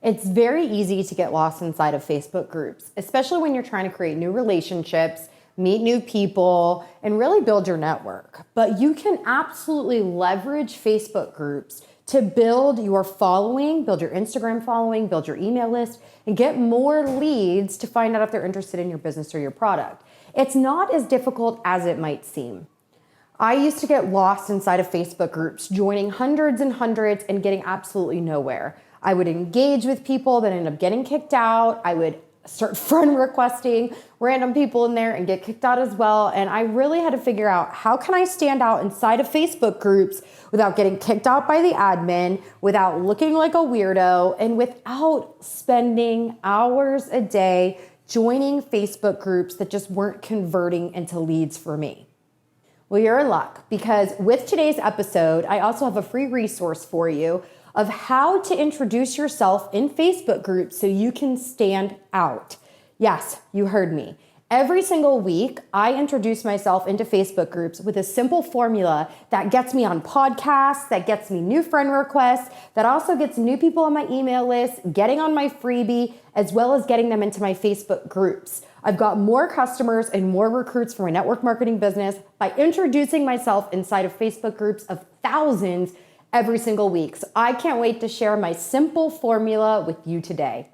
It's very easy to get lost inside of Facebook groups, especially when you're trying to create new relationships, meet new people, and really build your network. But you can absolutely leverage Facebook groups to build your following, build your Instagram following, build your email list, and get more leads to find out if they're interested in your business or your product. It's not as difficult as it might seem. I used to get lost inside of Facebook groups, joining hundreds and hundreds and getting absolutely nowhere. I would engage with people that end up getting kicked out. I would start friend requesting random people in there and get kicked out as well. And I really had to figure out, how can I stand out inside of Facebook groups without getting kicked out by the admin, without looking like a weirdo, and without spending hours a day joining Facebook groups that just weren't converting into leads for me. Well, you're in luck, because with today's episode, I also have a free resource for you of how to introduce yourself in Facebook groups so you can stand out. Yes, you heard me. Every single week, I introduce myself into Facebook groups with a simple formula that gets me on podcasts, that gets me new friend requests, that also gets new people on my email list, getting on my freebie, as well as getting them into my Facebook groups. I've got more customers and more recruits for my network marketing business by introducing myself inside of Facebook groups of thousands every single week. So I can't wait to share my simple formula with you today.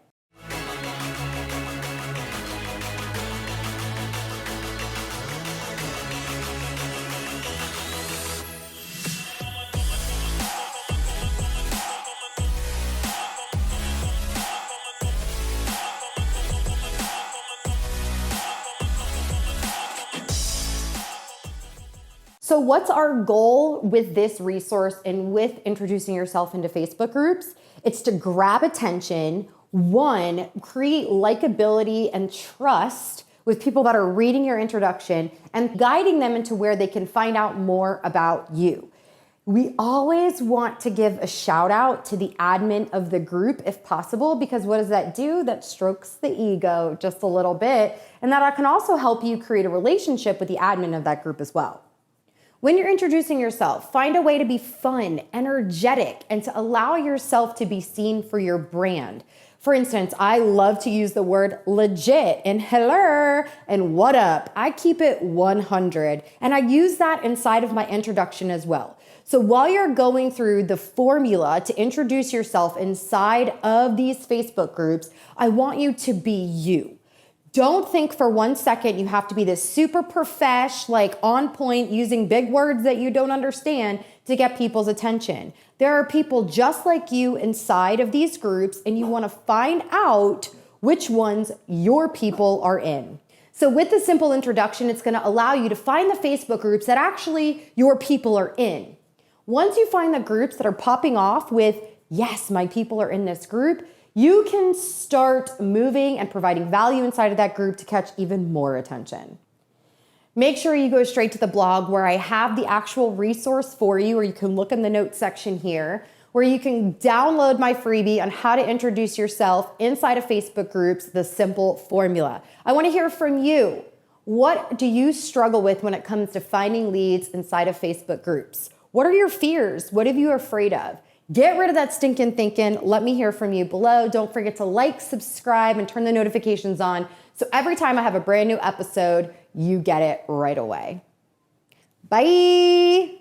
So what's our goal with this resource and with introducing yourself into Facebook groups? It's to grab attention, one, create likability and trust with people that are reading your introduction and guiding them into where they can find out more about you. We always want to give a shout out to the admin of the group if possible, because what does that do? That strokes the ego just a little bit, and that can also help you create a relationship with the admin of that group as well. When you're introducing yourself, find a way to be fun, energetic, and to allow yourself to be seen for your brand. For instance, I love to use the word legit and helllerrrr and what up. I keep it 100, and I use that inside of my introduction as well. So while you're going through the formula to introduce yourself inside of these Facebook groups, I want you to be you. Don't think for 1 second you have to be this super profesh, like on point, using big words that you don't understand to get people's attention. There are people just like you inside of these groups, and you want to find out which ones your people are in. So with the simple introduction, it's going to allow you to find the Facebook groups that actually your people are in. Once you find the groups that are popping off with, yes, my people are in this group, you can start moving and providing value inside of that group to catch even more attention. Make sure you go straight to the blog where I have the actual resource for you, or you can look in the notes section here, where you can download my freebie on how to introduce yourself inside of Facebook groups, the simple formula. I want to hear from you. What do you struggle with when it comes to finding leads inside of Facebook groups? What are your fears? What are you afraid of? Get rid of that stinking thinking. Let me hear from you below. Don't forget to like, subscribe, and turn the notifications on, so every time I have a brand new episode, you get it right away. Bye.